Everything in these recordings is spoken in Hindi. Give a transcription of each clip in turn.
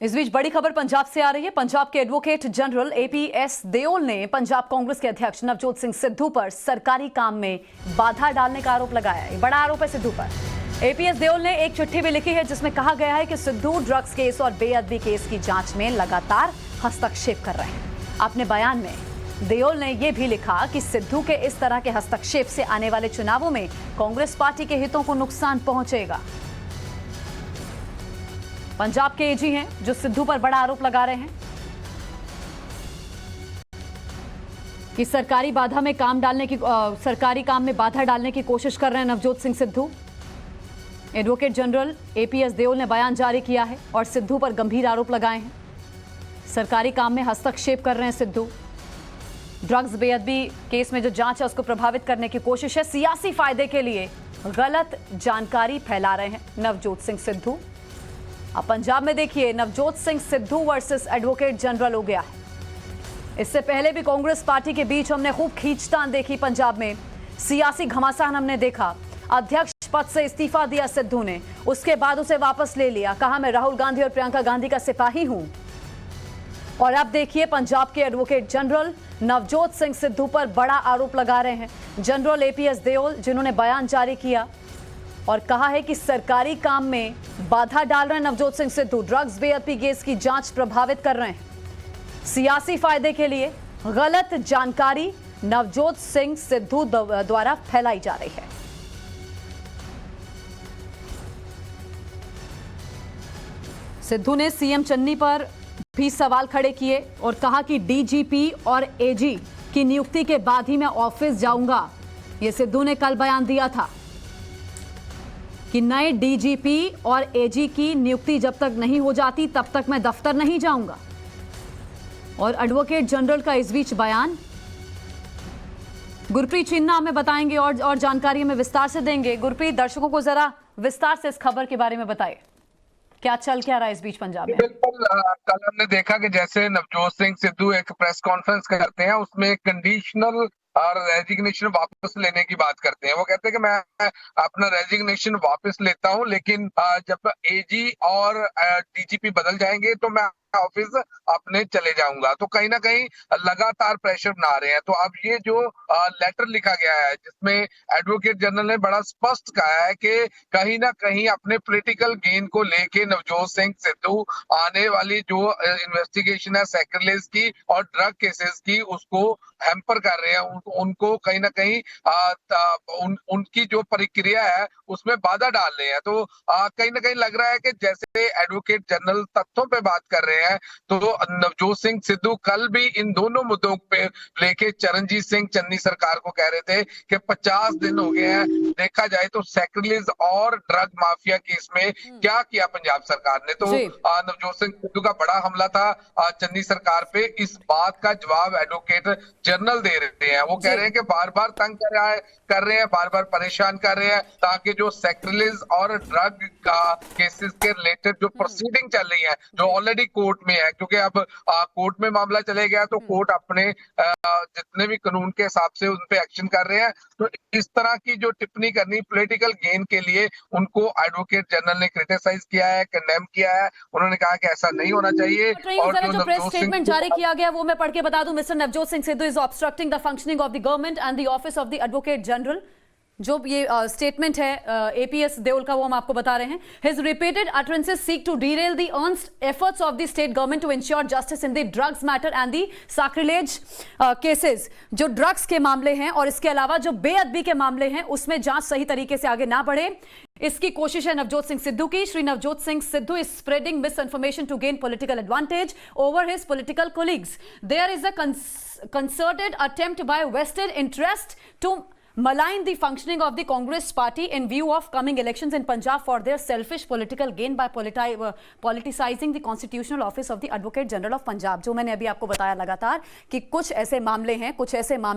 इस बीच बड़ी खबर पंजाब से आ रही है। पंजाब के एडवोकेट जनरल एपीएस देओल ने पंजाब कांग्रेस के अध्यक्ष नवजोत सिंह सिद्धू पर सरकारी काम में बाधा डालने का आरोप लगाया है। बड़ा आरोप है सिद्धू पर। एपीएस देओल ने एक चिट्ठी भी लिखी है जिसमें कहा गया है कि सिद्धू ड्रग्स केस और बेअदबी केस की जांच में लगातार हस्तक्षेप कर रहे हैं। अपने बयान में देओल ने यह भी लिखा कि सिद्धू के इस तरह के हस्तक्षेप से आने वाले चुनावों में कांग्रेस पार्टी के हितों को नुकसान पहुंचेगा। पंजाब के एजी हैं जो सिद्धू पर बड़ा आरोप लगा रहे हैं कि सरकारी काम में बाधा डालने की कोशिश कर रहे हैं Navjot Singh Sidhu. Advocate general APS Deol ने बयान जारी किया है और सिद्धू पर गंभीर आरोप लगाए हैं। सरकारी काम में हस्तक्षेप कर रहे हैं सिद्धू। ड्रग्स बेअदबी केस में जो जांच है उसको प्रभावित करने की कोशिश है। सियासी फायदे के लिए गलत जानकारी फैला रहे हैं नवजोत सिंह सिद्धू। अब पंजाब में देखिए Navjot Singh Sidhu versus advocate general हो गया है। इससे पहले भी कांग्रेस पार्टी के बीच हमने खूब खींचतान देखी। पंजाब में सियासी घमासान हमने देखा। अध्यक्ष पद से इस्तीफा दिया सिद्धू ने, उसके बाद उसे वापस ले लिया। कहा मैं राहुल गांधी और प्रियंका गांधी का सिपाही हूं। और अब देखिए पंजाब के एडवोकेट जनरल नवजोत सिंह सिद्धू पर बड़ा आरोप लगा रहे हैं। जनरल एपीएस देओल जिन्होंने बयान जारी किया और कहा है कि सरकारी काम में बाधा डाल रहे हैं नवजोत सिंह सिद्धू। ड्रग्स बेअदबी केस की जांच प्रभावित कर रहे हैं। सियासी फायदे के लिए गलत जानकारी नवजोत सिंह सिद्धू द्वारा फैलाई जा रही है। सिद्धू ने सीएम चन्नी पर भी सवाल खड़े किए और कहा कि डीजीपी और एजी की नियुक्ति के बाद ही मैं ऑफिस जाऊंगा। यह सिद्धू ने कल बयान दिया था कि नए डीजीपी और एजी की नियुक्ति जब तक नहीं हो जाती तब तक मैं दफ्तर नहीं जाऊंगा। और एडवोकेट जनरल का इस बीच बयान गुरप्रीत चिन्ना हमें बताएंगे और जानकारी हमें विस्तार से देंगे। गुरप्रीत, दर्शकों को जरा विस्तार से इस खबर के बारे में बताइए, क्या रहा है इस बीच पंजाब में? बिल्कुल, कल हमने देखा कि जैसे नवजोत सिंह सिद्धू एक प्रेस कॉन्फ्रेंस करते हैं, उसमें कंडीशनल और रेजिग्नेशन वापस लेने की बात करते हैं। वो कहते हैं कि मैं अपना रेजिग्नेशन वापस लेता हूं, लेकिन जब एजी और डीजीपी बदल जाएंगे तो मैं ऑफिस अपने चले जाऊंगा। तो कहीं ना कहीं लगातार प्रेशर बना रहे हैं। तो अब ये जो लेटर लिखा गया है जिसमें एडवोकेट जनरल ने बड़ा स्पष्ट कहा है कि कहीं ना कहीं अपने पॉलिटिकल गेन को लेके नवजोत सिंह सिद्धू आने वाली जो इन्वेस्टिगेशन है सैक्रिलेज की और ड्रग केसेस की उसको हैम्पर कर रहे हैं। उनको कहीं ना कहीं उनकी जो प्रक्रिया है उसमें बाधा डाल रहे हैं। तो कहीं ना कहीं लग रहा है कि जैसे एडवोकेट जनरल तथ्यों पे बात कर रहे हैं तो नवजोत सिंह सिद्धू कल भी इन दोनों मुद्दों पे लेके चरणजीत सिंह चन्नी सरकार को कह रहे थे कि 50 दिन हो गए हैं, देखा जाए तो सैक्रिलेज और ड्रग माफिया केस में क्या किया पंजाब सरकार ने। तो नवजोत सिंह सिद्धू का बड़ा हमला था चन्नी सरकार पे। इस बात का जवाब एडवोकेट जनरल दे रहे हैं। वो कह रहे हैं कि बार बार तंग कर रहे हैं, बार बार परेशान कर रहे हैं ताकि जो सैक्रिलेज और ड्रग का केसेस के रिलेटेड जो प्रोसीडिंग चल रही है जो ऑलरेडी कोर्ट में है, क्योंकि अब कोर्ट में मामला चले गया तो कोर्ट अपने जितने भी कानून के हिसाब से उन पे एक्शन कर रहे हैं। तो इस तरह की जो टिप्पणी करनी पॉलिटिकल गेन के लिए उनको एडवोकेट जनरल ने क्रिटिसाइज किया है, कंडेम किया है। उन्होंने कहा कि ऐसा नहीं होना चाहिए। और जो प्रेस स्टेटमेंट जारी किया गया वो मैं पढ़ के बता दूं। Mister Navjot Singh Sidhu is obstructing the functioning of the government and the office of the advocate general. जो ये स्टेटमेंट है एपीएस देओल का वो हम आपको बता रहे हैं। His repeated utterances seek to derail the earnest efforts of the state government to ensure justice in the drugs matter and the sacrilege cases। जो ड्रग्स के मामले हैं और इसके अलावा जो बेअदबी के मामले हैं उसमें जांच सही तरीके से आगे ना बढ़े, इसकी कोशिश है नवजोत सिंह सिद्धू की। Shri Navjot Singh Sidhu is spreading misinformation to gain political advantage over his political colleagues. There is a concerted attempt by vested interest to malign the functioning of the Congress party in view of coming elections in Punjab for their selfish political gain by politicizing the constitutional office of the Advocate General of Punjab। जो मैंने अभी आपको बताया लगातार कि कुछ ऐसे मामले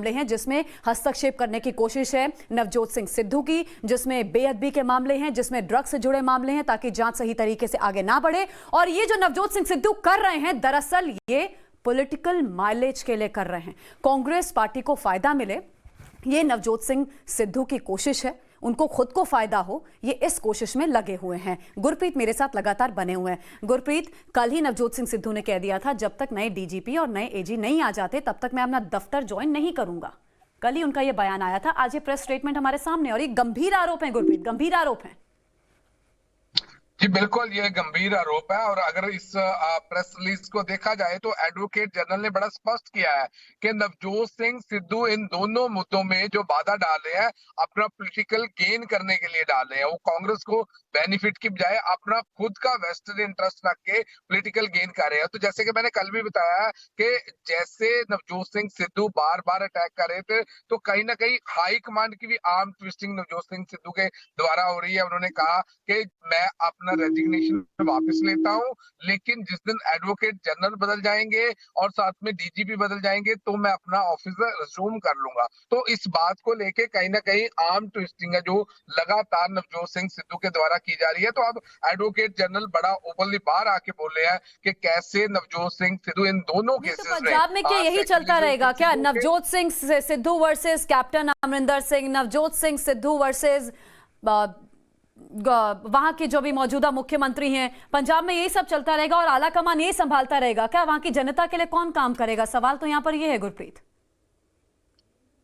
हैं जिसमें हस्तक्षेप करने की कोशिश है नवजोत सिंह सिद्धू की, जिसमें बेअदबी के मामले हैं, जिसमें ड्रग्स से जुड़े मामले हैं, ताकि जांच सही तरीके से आगे ना बढ़े। और ये जो नवजोत सिंह सिद्धू कर रहे हैं दरअसल ये पॉलिटिकल माइलेज के लिए कर रहे हैं, कांग्रेस पार्टी को फायदा मिले, ये नवजोत सिंह सिद्धू की कोशिश है। उनको खुद को फायदा हो, ये इस कोशिश में लगे हुए हैं। गुरप्रीत मेरे साथ लगातार बने हुए हैं। गुरप्रीत, कल ही नवजोत सिंह सिद्धू ने कह दिया था जब तक नए डीजीपी और नए एजी नहीं आ जाते तब तक मैं अपना दफ्तर ज्वाइन नहीं करूंगा। कल ही उनका यह बयान आया था, आज ये प्रेस स्टेटमेंट हमारे सामने, और ये गंभीर आरोप है गुरप्रीत, गंभीर आरोप है। जी बिल्कुल, ये गंभीर आरोप है। और अगर इस प्रेस रिलीज को देखा जाए तो एडवोकेट जनरल ने बड़ा स्पष्ट किया है कि नवजोत सिंह सिद्धू इन दोनों मुद्दों में जो बाधा डाल रहे हैं अपना पॉलिटिकल गेन करने के लिए डाल रहे हैं। वो कांग्रेस को बेनिफिट की बजाय अपना खुद का वेस्टेड इंटरेस्ट रख के पॉलिटिकल गेन कर रहे हैं। तो जैसे कि मैंने कल भी बताया कि जैसे नवजोत सिंह सिद्धू बार बार अटैक कर रहे थे तो कहीं ना कहीं हाई कमांड की भी आर्म ट्विस्टिंग नवजोत सिंह सिद्धू के द्वारा हो रही है। उन्होंने कहा कि मैं अपना रेजिग्नेशन वापस लेता हूं, लेकिन जिस दिन एडवोकेट जनरल बदल जाएंगे और साथ में डीजीपी बदल जाएंगे तो मैं अपना ऑफिस रिज्यूम कर लूंगा। तो इस बात को लेके कहीं ना कहीं आर्म ट्विस्टिंग है जो लगातार नवजोत सिंह सिद्धू के द्वारा की जा रही है। तो अब एडवोकेट जनरल बड़ा ओपनली बाहर आके बोल रहे हैं कि कैसे नवजोत सिंह सिद्धू इन दोनों केसेस में, पंजाब में क्या यही चलता रहेगा क्या? Navjot Singh Sidhu versus captain Amarinder Singh, Navjot Singh Sidhu versus वहां के जो भी मौजूदा मुख्यमंत्री हैं, पंजाब में यही सब चलता रहेगा और आला कमान यही संभालता रहेगा क्या? वहां की जनता के लिए कौन काम करेगा? सवाल तो यहां पर यह है गुरप्रीत।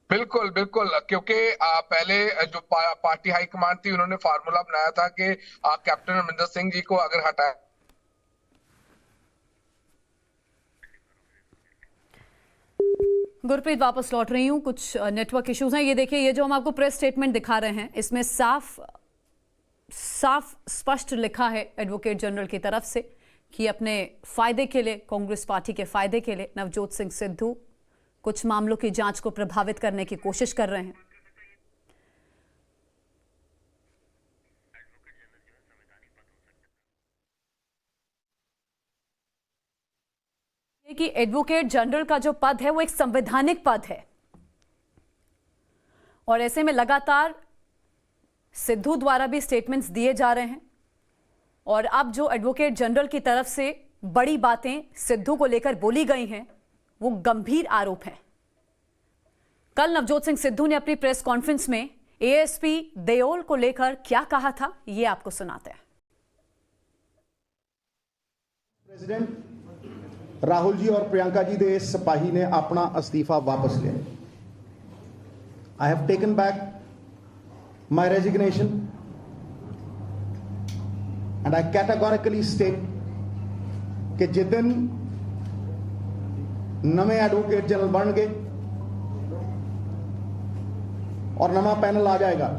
बिल्कुल बिल्कुल, क्योंकि पहले जो पार्टी हाईकमान थी उन्होंने फार्मूला बनाया था कि कैप्टन अमरिंदर सिंह जी को अगर हटाया। गुरप्रीत वापस लौट रही हूं, कुछ नेटवर्क इश्यूज हैं। ये देखिए, ये जो हम आपको प्रेस स्टेटमेंट दिखा रहे हैं इसमें साफ स्पष्ट लिखा है एडवोकेट जनरल की तरफ से कि अपने फायदे के लिए, कांग्रेस पार्टी के फायदे के लिए नवजोत सिंह सिद्धू कुछ मामलों की जांच को प्रभावित करने की कोशिश कर रहे हैं। कि एडवोकेट जनरल का जो पद है वो एक संवैधानिक पद है और ऐसे में लगातार सिद्धू द्वारा भी स्टेटमेंट्स दिए जा रहे हैं और अब जो एडवोकेट जनरल की तरफ से बड़ी बातें सिद्धू को लेकर बोली गई हैं वो गंभीर आरोप हैं। कल नवजोत सिंह सिद्धू ने अपनी प्रेस कॉन्फ्रेंस में एएसपी देओल को लेकर क्या कहा था, ये आपको सुनाते हैं। प्रेसिडेंट राहुल जी और प्रियंका जी दे सिपाही ने अपना अस्तीफा वापस लिया। I have taken back my resignation and I categorically state कि जिस दिन नवे एडवोकेट जनरल बन गए और नवा पैनल आ जाएगा,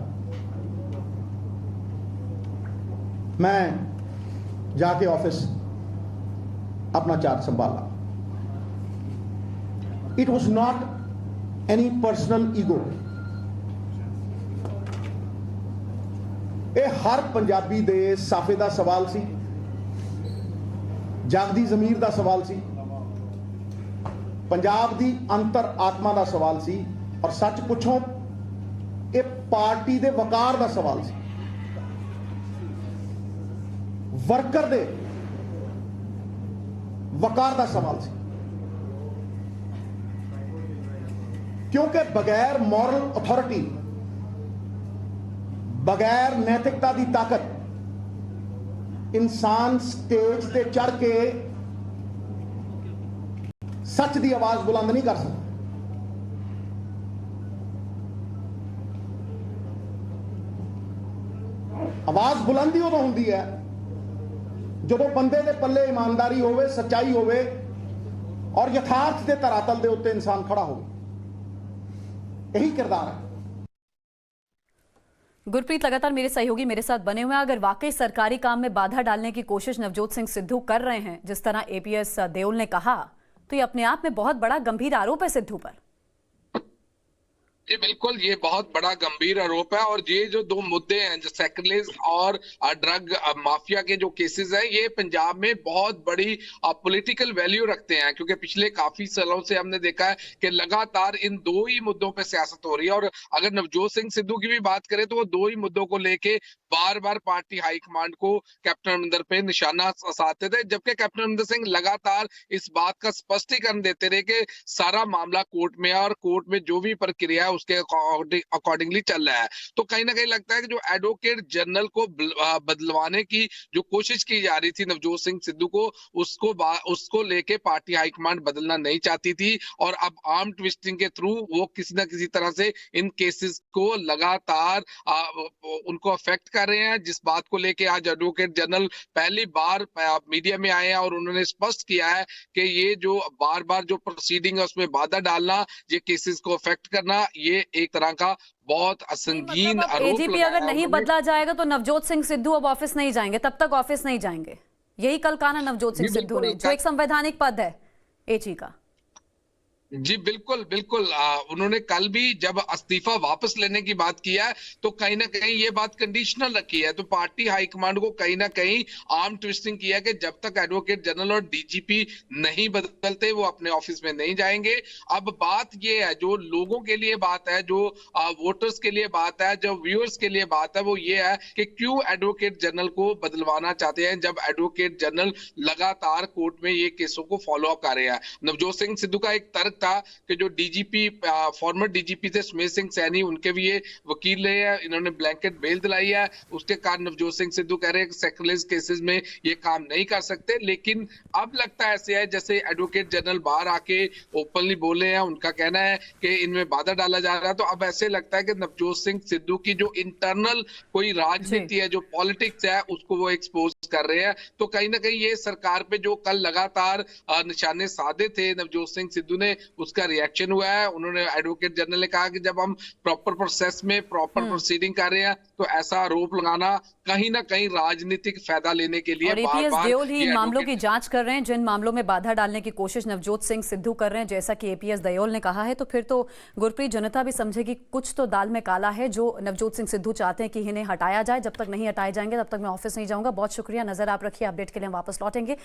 मैं जाके ऑफिस अपना चार्ज संभाला। It was not any personal ego. ਇਹ ਹਰ ਪੰਜਾਬੀ ਦੇ ਸਾਫੇ ਦਾ ਸਵਾਲ ਸੀ, ਜਾਗਦੀ ਜ਼ਮੀਰ ਦਾ ਸਵਾਲ ਸੀ, ਪੰਜਾਬ ਦੀ ਅੰਤਰ ਆਤਮਾ ਦਾ ਸਵਾਲ ਸੀ ਔਰ ਸੱਚ ਪੁੱਛੋ ਇਹ ਪਾਰਟੀ ਦੇ ਵਕਾਰ ਦਾ ਸਵਾਲ ਸੀ, ਵਰਕਰ ਦੇ ਵਕਾਰ ਦਾ ਸਵਾਲ ਸੀ। ਕਿਉਂਕਿ ਬਗੈਰ ਮੋਰਲ ਅਥਾਰਟੀ, बगैर नैतिकता की ताकत इंसान स्टेज पे चढ़ के सच की आवाज बुलंद नहीं कर सकता। आवाज बुलंद ही उदों हुंदी है जदों बंदे दे पल्ले ईमानदारी होवे, सच्चाई होवे और यथार्थ के धरातल के उत्ते इंसान खड़ा हो। यही किरदार है। गुरप्रीत लगातार मेरे सहयोगी मेरे साथ बने हुए हैं। अगर वाकई सरकारी काम में बाधा डालने की कोशिश नवजोत सिंह सिद्धू कर रहे हैं जिस तरह एपीएस देओल ने कहा, तो ये अपने आप में बहुत बड़ा गंभीर आरोप है सिद्धू पर। जी बिल्कुल, ये बहुत बड़ा गंभीर आरोप है। और ये जो दो मुद्दे हैं, जो सेक्रेटरीज और ड्रग माफिया के जो केसेस हैं, ये पंजाब में बहुत बड़ी पॉलिटिकल वैल्यू रखते हैं, क्योंकि पिछले काफी सालों से हमने देखा है कि लगातार इन दो ही मुद्दों पे सियासत हो रही है। और अगर नवजोत सिंह सिद्धू की भी बात करें तो वो दो ही मुद्दों को लेके बार बार पार्टी हाईकमांड को कैप्टन अमरिंदर पे निशाना साधते थे, जबकि कैप्टन अमरिंदर सिंह लगातार इस बात का स्पष्टीकरण देते रहे कि सारा मामला कोर्ट में है और कोर्ट में जो भी प्रक्रिया है उसके अकॉर्डिंगली चल रहा है। तो कहीं ना कहीं लगता है कि जो एडवोकेट जनरल को बदलवाने की जो कोशिश की जा रही थी नवजोत सिंह सिद्धू को, उसको लेके पार्टी हाईकमांड बदलना नहीं चाहती थी और अब आर्म ट्विस्टिंग के थ्रू वो किसी ना किसी तरह से इन केसेस को लगातार उनको अफेक्ट कर रहे हैं। जिस बात को लेके आज एडवोकेट जनरल पहली बार मीडिया में आए हैं और उन्होंने स्पष्ट किया है कि ये जो बार बार जो प्रोसीडिंग है उसमें बाधा डालना, ये केसेस को अफेक्ट करना, ये एक तरह का बहुत असंगीन आरोप एजीपी अगर नहीं बदला जाएगा तो नवजोत सिंह सिद्धू अब ऑफिस नहीं जाएंगे, तब तक ऑफिस नहीं जाएंगे, यही कल कहा ना नवजोत सिंह सिद्धू ने, जो एक संवैधानिक पद है एजी का। जी बिल्कुल बिल्कुल, उन्होंने कल भी जब इस्तीफा वापस लेने की बात किया है तो कहीं ना कहीं ये बात कंडीशनल रखी है। तो पार्टी हाईकमांड को कहीं ना कहीं आर्म ट्विस्टिंग किया कि जब तक एडवोकेट जनरल और डीजीपी नहीं बदलते वो अपने ऑफिस में नहीं जाएंगे। अब बात ये है, जो लोगों के लिए बात है, जो वोटर्स के लिए बात है, जो व्यूअर्स के लिए बात है, वो ये है कि क्यों एडवोकेट जनरल को बदलवाना चाहते हैं जब एडवोकेट जनरल लगातार कोर्ट में ये केसों को फॉलो अप कर रहे हैं। नवजोत सिंह सिद्धू का एक तर्क था कि जो डीजीपी फॉर्मर डीजीपी थे सुमेर सिंह सैनी, उनके भी ये वकील रहे हैं, इन्होंने ब्लैंकेट बेल दिलाई है, उसके कारण नवजोत सिंह सिद्धू कह रहे हैं कि सेक्युलर केसेस में ये काम नहीं कर सकते। लेकिन अब लगता है ऐसे है जैसे एडवोकेट जनरल बाहर आके ओपनली बोले हैं, उनका कहना है कि इनमें बाधा डाला जा रहा है। तो अब ऐसे लगता है कि नवजोत सिंह सिद्धू की जो इंटरनल कोई राजनीति है, जो पॉलिटिक्स है, उसको वो एक्सपोज कर रहे हैं। तो कहीं ना कहीं ये सरकार पे जो कल लगातार निशाने साधे थे नवजोत सिंह सिद्धू ने, उसका रिएक्शन हुआ है। उन्होंने एडवोकेट जनरल ने कहा कि जब हम प्रॉपर प्रोसेस में प्रॉपर प्रोसीडिंग कर रहे हैं तो ऐसा आरोप लगाना कहीं ना कहीं राजनीतिक फायदा लेने के लिए और एपीएस देओल ही इन मामलों की जांच कर रहे हैं, जिन मामलों में बाधा डालने की कोशिश नवजोत सिंह सिद्धू कर रहे हैं, जैसा कि एपीएस देओल ने कहा है। तो फिर तो गुरप्रीत, जनता भी समझेगी कुछ तो दाल में काला है, जो नवजोत सिंह सिद्धू चाहते हैं कि इन्हें हटाया जाए। जब तक नहीं हटाए जाएंगे तब तक मैं ऑफिस नहीं जाऊंगा। बहुत शुक्रिया, नजर आप रखिए, अपडेट के लिए हम वापस लौटेंगे।